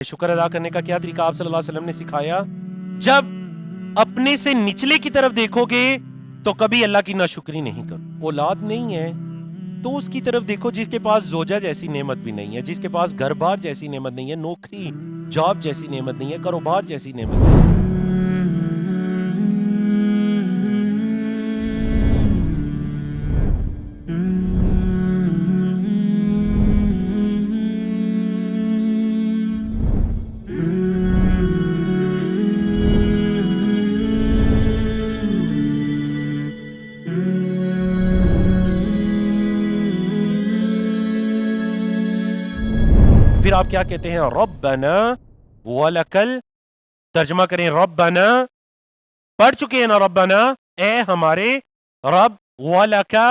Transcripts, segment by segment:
شکر ادا کرنے کا کیا طریقہ آپ صلی اللہ علیہ وسلم نے سکھایا؟ جب اپنے سے نچلے کی طرف دیکھو گے تو کبھی اللہ کی ناشکری نہیں کرو. اولاد نہیں ہے تو اس کی طرف دیکھو جس کے پاس زوجہ جیسی نعمت بھی نہیں ہے، جس کے پاس گھر بار جیسی نعمت نہیں ہے، نوکری جاب جیسی نعمت نہیں ہے، کاروبار جیسی نعمت نہیں ہے. پھر آپ کیا کہتے ہیں؟ ربنا ولکل. ترجمہ کریں ربنا، پڑھ چکے ہیں نا ربنا، اے ہمارے رب، ولکا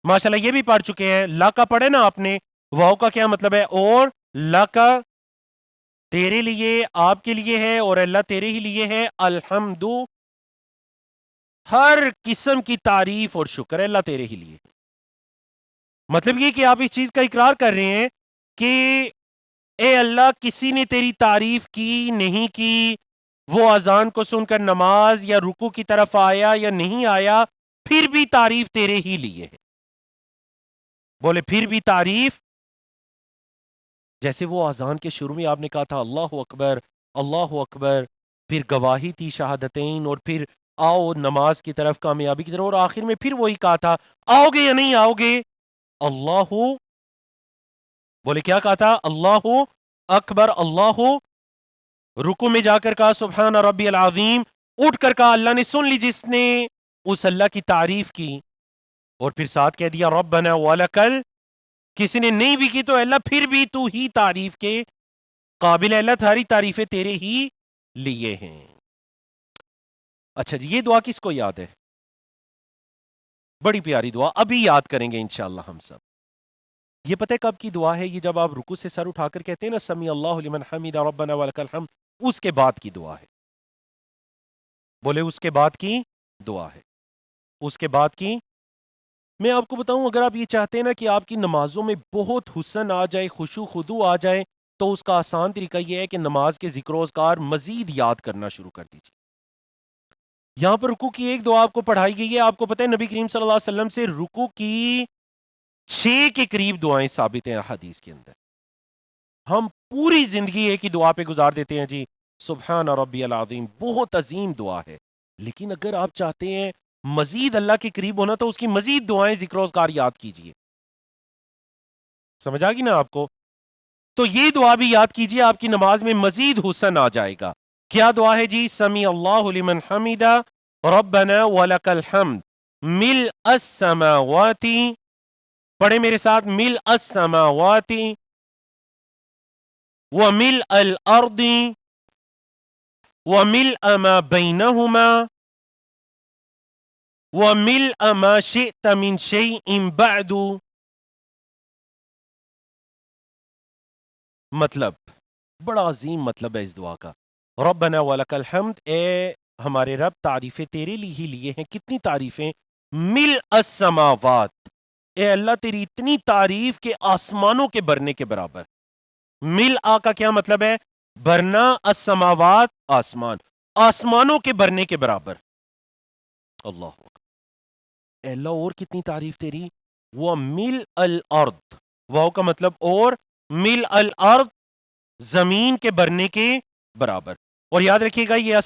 ماشاءاللہ یہ بھی پڑھ چکے ہیں. لا کا پڑھے نا آپ نے، واو کا کیا مطلب ہے؟ اور لا کا تیرے لیے، آپ کے لیے ہے، اور اللہ تیرے ہی لیے ہے. الحمد، ہر قسم کی تعریف اور شکر ہے اللہ تیرے ہی لیے. مطلب یہ کہ آپ اس چیز کا اقرار کر رہے ہیں کہ اے اللہ کسی نے تیری تعریف کی نہیں کی، وہ اذان کو سن کر نماز یا رکوع کی طرف آیا یا نہیں آیا، پھر بھی تعریف تیرے ہی لیے ہے. بولے پھر بھی تعریف. جیسے وہ اذان کے شروع میں آپ نے کہا تھا اللہ اکبر اللہ اکبر، پھر گواہی تھی شہادتین، اور پھر آؤ نماز کی طرف، کامیابی کی طرف، اور آخر میں پھر وہی کہا تھا آؤ گے یا نہیں آؤ گے؟ اللہ، بولے کیا کہا تھا؟ اللہ اکبر. اللہ رکوع میں جا کر کہا سبحان ربی العظیم، اٹھ کر کہا اللہ نے سن لی جس نے اس اللہ کی تعریف کی، اور پھر ساتھ کہہ دیا ربنا ولکل. کسی نے نہیں بھی کی تو اللہ پھر بھی تو ہی تعریف کے قابل ہے، اللہ ساری تعریفیں تیرے ہی لیے ہیں. اچھا جی، یہ دعا کس کو یاد ہے؟ بڑی پیاری دعا، ابھی یاد کریں گے انشاءاللہ ہم سب. یہ پتہ ہے کب کی دعا ہے؟ یہ جب آپ رکوع سے سر اٹھا کر کہتے ہیں نا سمی اللہ لمن حمید ربنا ولک الحمد، اس کے بعد کی دعا ہے. بولے اس کے بعد کی دعا ہے. اس کے بعد کی. میں آپ کو بتاؤں، اگر آپ یہ چاہتے ہیں نا کہ آپ کی نمازوں میں بہت حسن آ جائے، خشوع خضوع آ جائے، تو اس کا آسان طریقہ یہ ہے کہ نماز کے ذکر و اذکار مزید یاد کرنا شروع کر دیجیے. یہاں پر رکوع کی ایک دعا آپ کو پڑھائی گئی ہے. آپ کو پتہ ہے نبی کریم صلی اللہ علیہ وسلم سے رکوع کی 6 کے قریب دعائیں ثابت ہیں حدیث کے اندر. ہم پوری زندگی ایک ہی دعا پہ گزار دیتے ہیں جی، سبحان ربی العظیم، بہت عظیم دعا ہے. لیکن اگر آپ چاہتے ہیں مزید اللہ کے قریب ہونا تو اس کی مزید دعائیں ذکر و اذکار یاد کیجئے. سمجھ آ گئی نا آپ کو؟ تو یہ دعا بھی یاد کیجئے، آپ کی نماز میں مزید حسن آ جائے گا. کیا دعا ہے جی؟ سمی اللہ لمن حمیدہ ربنا ولک الحمد ملء السماوات، پڑھے میرے ساتھ، ملء السماوات وملء الارض وملء ما بینہما وملء ما شئت من شیء بعد. مطلب بڑا عظیم مطلب ہے اس دعا کا. ربنا ولک الحمد، اے ہمارے رب تعریفیں تیرے ہی لیے ہیں. کتنی تعریفیں؟ ملء السماوات، اے اللہ تیری اتنی تعریف کہ آسمانوں کے بھرنے کے برابر. ملء کا کیا مطلب ہے؟ بھرنا، السماوات آسمان، آسمانوں کے بھرنے کے برابر. اللہ اے اللہ اور کتنی تعریف تیری. وہ ملء الارض، واو کا مطلب اور، ملء الارض زمین کے بھرنے کے برابر. اور یاد رکھیے گا یہ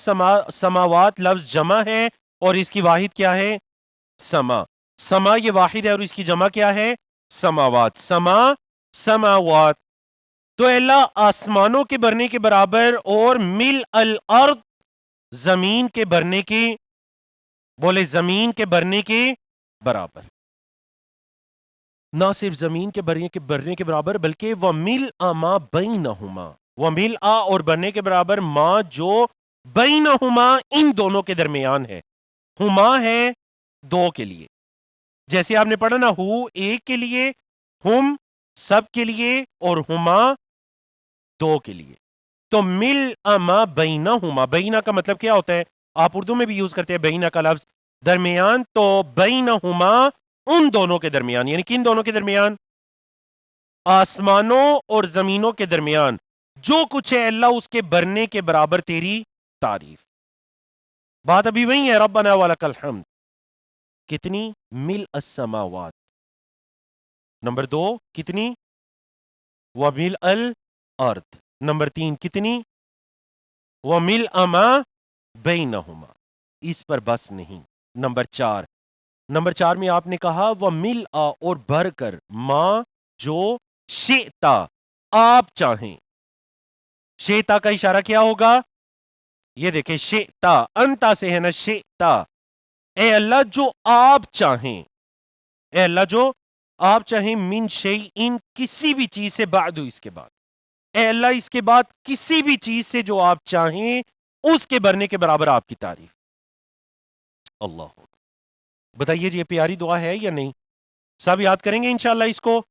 سماوات لفظ جمع ہے اور اس کی واحد کیا ہے؟ سما. سما یہ واحد ہے اور اس کی جمع کیا ہے؟ سماوات. سما سماوات. تو اللہ آسمانوں کے بھرنے کے برابر اور ملء الارض زمین کے بھرنے کے، بولے زمین کے بھرنے کے برابر. نہ صرف زمین کے بھرنے کے برابر بلکہ وَمِلْءَ مَا بَيْنَهُمَا، وَمِلْءَ اور بھرنے کے برابر ما جو بَيْنَهُمَا ان دونوں کے درمیان ہے. ہما ہے دو کے لیے، جیسے آپ نے پڑھا نا ہو ایک کے لیے، ہم سب کے لیے، اور ہما دو کے لیے. تو مِلْءَ مَا بَيْنَهُمَا، بینہ کا مطلب کیا ہوتا ہے؟ آپ اردو میں بھی یوز کرتے ہیں بینہ کا لفظ، درمیان. تو بَيْنَهُمَا ان دونوں کے درمیان، یعنی کن دونوں کے درمیان؟ آسمانوں اور زمینوں کے درمیان. جو کچھ ہے اللہ اس کے برنے کے برابر تیری تعریف. بات ابھی وہی ہے ربنا ولک الحمد. کتنی؟ مل السماوات. نمبر 2 کتنی؟ ومل الارض. نمبر 3 کتنی؟ ومل ما بینہما. اس پر بس نہیں. نمبر 4 میں آپ نے کہا ومل اور بھر کر ماں جو شئتا آپ چاہیں. شئتا کا اشارہ کیا ہوگا؟ یہ دیکھیں شئتا انتا سے ہے نا شئتا. اے اللہ جو آپ چاہیں. اے اللہ جو آپ چاہیں من شیئن کسی بھی چیز سے بعد اس کے بعد. اے اللہ اس کے بعد کسی بھی چیز سے جو آپ چاہیں اس کے بھرنے کے برابر آپ کی تعریف. اللہ بتائیے جی یہ پیاری دعا ہے یا نہیں؟ سب یاد کریں گے انشاءاللہ اس کو.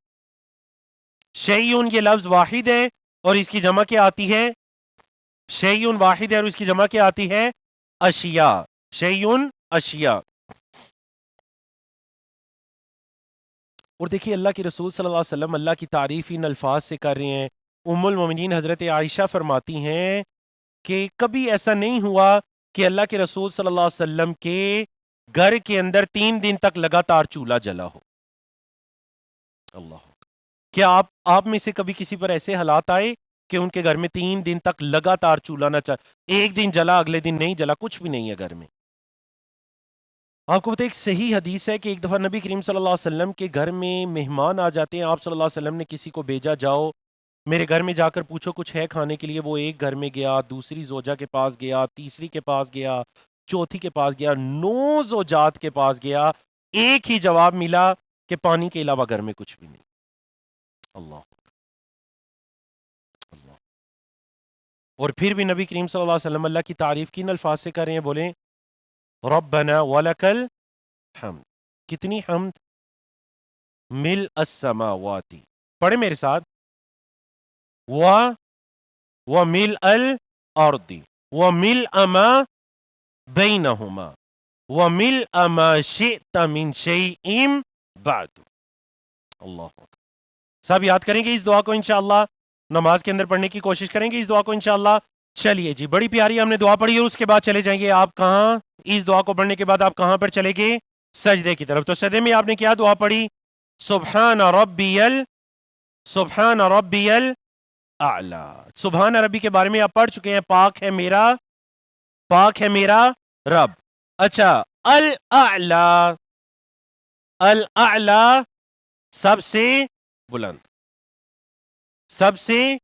شیئن یہ لفظ واحد ہے اور اس کی جمع کیا آتی ہے؟ شیئن واحد ہے اور اس کی جمع کیا آتی ہے؟ اشیاء. شیئن اشیاء. اور دیکھیے اللہ کے رسول صلی اللہ علیہ وسلم اللہ کی تعریف ان الفاظ سے کر رہے ہیں. ام المومنین حضرت عائشہ فرماتی ہیں کہ کبھی ایسا نہیں ہوا کہ اللہ کے رسول صلی اللہ علیہ وسلم کے گھر کے اندر 3 دن تک لگاتار چولہا جلا ہو. اللہ کیا آپ میں سے کبھی کسی پر ایسے حالات آئے کہ ان کے گھر میں 3 دن تک لگاتار چولہا نہ ایک دن جلا اگلے دن نہیں جلا کچھ بھی نہیں ہے گھر میں؟ آپ کو پتہ ایک صحیح حدیث ہے کہ ایک دفعہ نبی کریم صلی اللہ علیہ وسلم کے گھر میں مہمان آ جاتے ہیں. آپ صلی اللہ علیہ وسلم نے کسی کو بھیجا جاؤ میرے گھر میں جا کر پوچھو کچھ ہے کھانے کے لیے. وہ ایک گھر میں گیا, دوسری زوجہ کے پاس گیا, تیسری کے پاس گیا, چوتھی کے پاس گیا, 9 زوجات کے پاس گیا. ایک ہی جواب ملا کہ پانی کے علاوہ گھر میں کچھ بھی نہیں. اللہ اللہ. اور پھر بھی نبی کریم صلی اللہ علیہ وسلم اللہ کی تعریف کن الفاظ سے کر رہے ہیں؟ بولیں ربنا ولکل حمد. کتنی حمد؟ مل السماواتی. پڑھیں میرے ساتھ. ومل الارض وملء ما بینہما وملء ما شئت من شیء بعد. اللہ سب یاد کریں گے اس دعا کو انشاءاللہ. نماز کے اندر پڑھنے کی کوشش کریں گے اس دعا کو انشاءاللہ. چلیے جی بڑی پیاری ہم نے دعا پڑھی اور اس کے بعد چلے جائیں گے آپ کہاں؟ اس دعا کو پڑھنے کے بعد آپ کہاں پر چلے گئے؟ سجدے کی طرف. تو سجدے میں آپ نے کیا دعا پڑھی؟ سبحان ربی الاعلی. سبحان ربی کے بارے میں آپ پڑھ چکے ہیں. پاک ہے میرا رب. اچھا الاعلی سب سے بلند. سب سے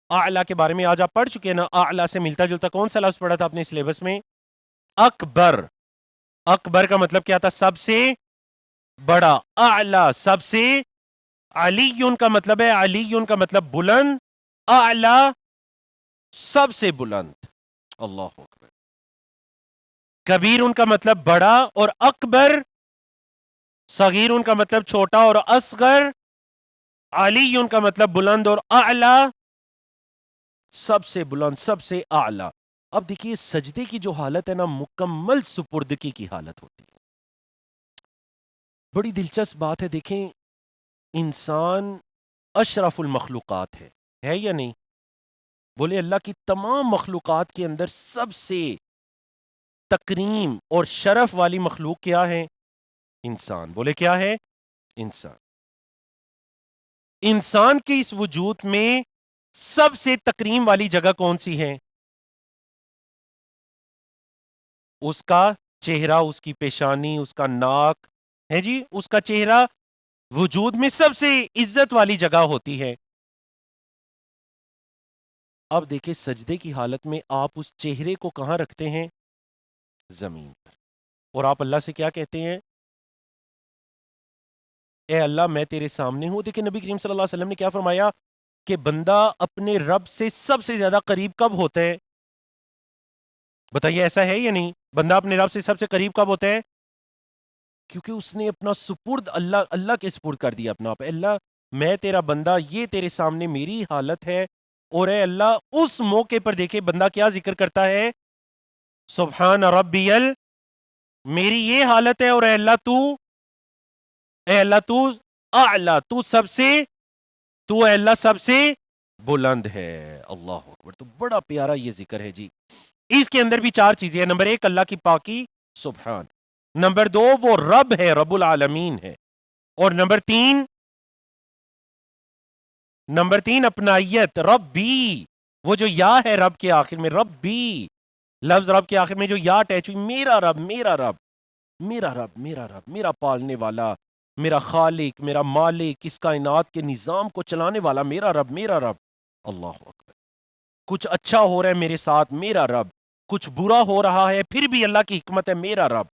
اعلیٰ کے بارے میں آج آپ پڑھ چکے ہیں نا. اعلیٰ سے ملتا جلتا کون سا لفظ پڑھا تھا اپنے سلیبس میں؟ اکبر. اکبر کا مطلب کیا تھا؟ سب سے بڑا. اعلیٰ سب سے. علی کا مطلب ہے کا مطلب بلند. اعلیٰ سب سے بلند. اللہ اکبر. کبیر ان کا مطلب بڑا اور اکبر. صغیر ان کا مطلب چھوٹا اور اصغر. علی ان کا مطلب بلند اور اعلیٰ سب سے بلند سب سے اعلیٰ. اب دیکھیے سجدے کی جو حالت ہے نا مکمل سپردگی کی حالت ہوتی ہے. بڑی دلچسپ بات ہے. دیکھیں انسان اشرف المخلوقات ہے یا نہیں؟ بولے اللہ کی تمام مخلوقات کے اندر سب سے تکریم اور شرف والی مخلوق کیا ہے؟ انسان. بولے کیا ہے؟ انسان. انسان کے اس وجود میں سب سے تکریم والی جگہ کون سی ہے؟ اس کا چہرہ, اس کی پیشانی, اس کا ناک ہے جی. اس کا چہرہ وجود میں سب سے عزت والی جگہ ہوتی ہے. اب دیکھیں سجدے کی حالت میں آپ اس چہرے کو کہاں رکھتے ہیں؟ زمین پر. اور آپ اللہ سے کیا کہتے ہیں؟ اے اللہ میں تیرے سامنے ہوں. دیکھیں نبی کریم صلی اللہ علیہ وسلم نے کیا فرمایا کہ بندہ اپنے رب سے سب سے زیادہ قریب کب ہوتا ہے؟ بتائیے ایسا ہے یا نہیں؟ بندہ اپنے رب سے سب سے قریب کب ہوتا ہے؟ کیونکہ اس نے اپنا سپرد اللہ کے سپرد کر دیا اپنا. اللہ میں تیرا بندہ, یہ تیرے سامنے میری حالت ہے. اور اے اللہ اس موقع پر دیکھے بندہ کیا ذکر کرتا ہے؟ سبحان ربی میری یہ حالت ہے اور اے اللہ تو اعلیٰ, تو اے اللہ سب سے بلند ہے. اللہ اکبر. تو بڑا پیارا یہ ذکر ہے جی. اس کے اندر بھی 4 چیزیں ہیں. نمبر 1 اللہ کی پاکی سبحان. نمبر 2 وہ رب ہے, رب العالمین ہے. اور نمبر تین اپنائیت, رب بھی, وہ جو یا ہے رب کے آخر میں, رب بھی لفظ رب کے آخر میں جو یا اٹیچ ہوئی, میرا رب میرا رب میرا رب میرا رب, میرا پالنے والا, میرا خالق, میرا مالک, اس کائنات کے نظام کو چلانے والا, میرا رب میرا رب. اللہ اکبر. کچھ اچھا ہو رہا ہے میرے ساتھ, میرا رب. کچھ برا ہو رہا ہے پھر بھی اللہ کی حکمت ہے, میرا رب.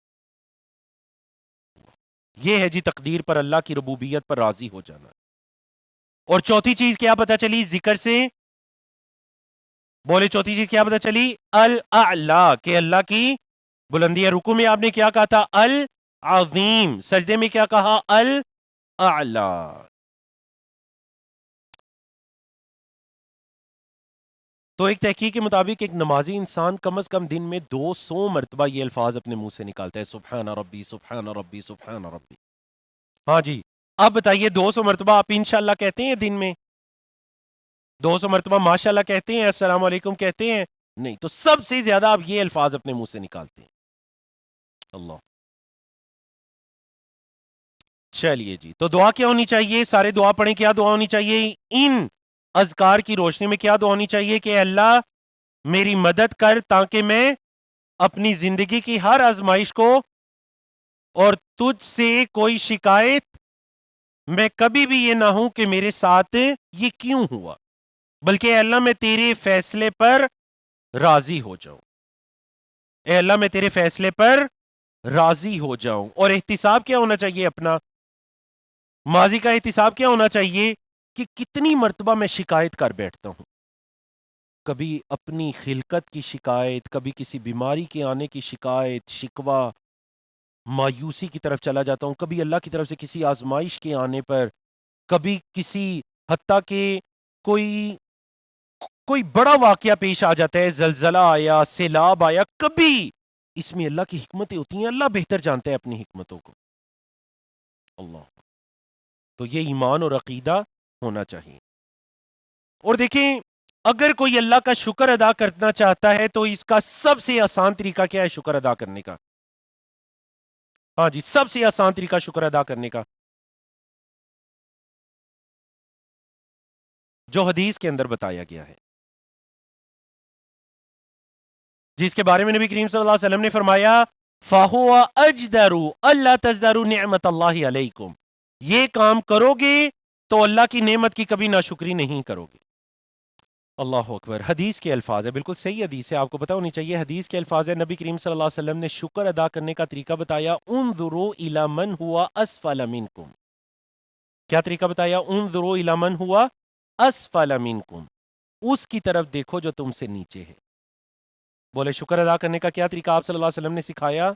یہ ہے جی تقدیر پر اللہ کی ربوبیت پر راضی ہو جانا. اور چوتھی چیز کیا پتہ چلی ذکر سے؟ بولے چوتھی چیز کیا پتہ چلی؟ الاعلی, کہ اللہ کی بلندی ہے. رکوع میں آپ نے کیا کہا تھا؟ العظیم. سجدے میں کیا کہا؟ الاعلی. تو ایک تحقیق کے مطابق ایک نمازی انسان کم از کم دن میں 200 مرتبہ یہ الفاظ اپنے منہ سے نکالتا ہے, سبحان ربی سبحان ربی سبحان ربی. ہاں جی, اب بتائیے 200 مرتبہ آپ انشاءاللہ کہتے ہیں دن میں؟ 200 مرتبہ ماشاءاللہ کہتے ہیں, السلام علیکم کہتے ہیں؟ نہیں. تو سب سے زیادہ آپ یہ الفاظ اپنے منہ سے نکالتے ہیں. اللہ. چلیے جی, تو دعا کیا ہونی چاہیے؟ سارے دعا پڑھیں. کیا دعا ہونی چاہیے ان اذکار کی روشنی میں؟ کیا دعا ہونی چاہیے کہ اللہ میری مدد کر تاکہ میں اپنی زندگی کی ہر آزمائش کو اور تجھ سے کوئی شکایت میں کبھی بھی یہ نہ ہوں کہ میرے ساتھ یہ کیوں ہوا, بلکہ اے اللہ میں تیرے فیصلے پر راضی ہو جاؤں. اے اللہ میں تیرے فیصلے پر راضی ہو جاؤں. اور احتساب کیا ہونا چاہیے اپنا؟ ماضی کا احتساب کیا ہونا چاہیے کہ کتنی مرتبہ میں شکایت کر بیٹھتا ہوں. کبھی اپنی خلقت کی شکایت, کبھی کسی بیماری کے آنے کی شکایت, شکوہ, مایوسی کی طرف چلا جاتا ہوں, کبھی اللہ کی طرف سے کسی آزمائش کے آنے پر, کبھی کسی حتیٰ کہ کوئی بڑا واقعہ پیش آ جاتا ہے, زلزلہ آیا, سیلاب آیا, کبھی اس میں اللہ کی حکمتیں ہوتی ہیں. اللہ بہتر جانتا ہے اپنی حکمتوں کو. اللہ. تو یہ ایمان اور عقیدہ ہونا چاہیے. اور دیکھیں, اگر کوئی اللہ کا شکر ادا کرنا چاہتا ہے تو اس کا سب سے آسان طریقہ کیا ہے شکر ادا کرنے کا؟ ہاں جی, سب سے آسان طریقہ شکر ادا کرنے کا جو حدیث کے اندر بتایا گیا ہے, جس کے بارے میں نبی کریم صلی اللہ علیہ وسلم نے فرمایا فَهُوَ أَجْدَرُ أَلَّا تَزْدَرُوا نِعْمَةَ اللَّهِ عَلَيْكُمْ. یہ کام کرو گے تو اللہ کی نعمت کی کبھی ناشکری نہیں کرو گے. اللہ اکبر. حدیث کے الفاظ ہے, بالکل صحیح حدیث ہے, آپ کو پتہ ہونی چاہیے. حدیث کے الفاظ ہے, نبی کریم صلی اللہ علیہ وسلم نے شکر ادا کرنے کا طریقہ بتایا, انظروا الی من ہوا اسفل منکم. کیا طریقہ بتایا؟ انظروا الی من ہوا اسفل منکم, اس کی طرف دیکھو جو تم سے نیچے ہے. بولے شکر ادا کرنے کا کیا طریقہ آپ صلی اللہ علیہ وسلم نے سکھایا؟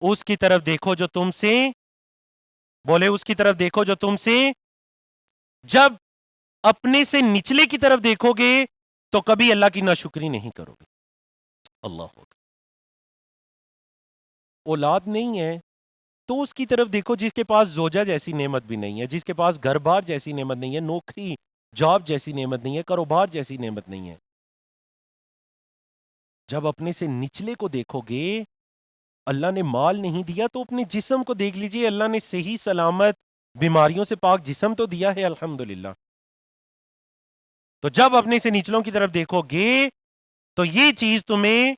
اس کی طرف دیکھو جو تم سے, بولے اس کی طرف دیکھو جو تم سے, جب اپنے سے نچلے کی طرف دیکھو گے تو کبھی اللہ کی ناشکری نہیں کرو گے. اللہ اکبر. اولاد نہیں ہے تو اس کی طرف دیکھو جس کے پاس زوجہ جیسی نعمت بھی نہیں ہے, جس کے پاس گھر بار جیسی نعمت نہیں ہے, نوکری جاب جیسی نعمت نہیں ہے, کاروبار جیسی نعمت نہیں ہے. جب اپنے سے نچلے کو دیکھو گے, اللہ نے مال نہیں دیا تو اپنے جسم کو دیکھ لیجئے, اللہ نے صحیح سلامت بیماریوں سے پاک جسم تو دیا ہے الحمدللہ. تو جب اپنے سے نچلوں کی طرف دیکھو گے تو یہ چیز تمہیں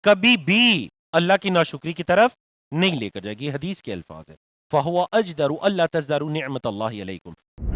کبھی بھی اللہ کی ناشکری کی طرف نہیں لے کر جائے گی. حدیث کے الفاظ ہے فَهُوَ أَجْدَرُ أَلَّا تَزْدَرُوا نِعْمَةَ اللَّهِ عَلَيْكُمْ.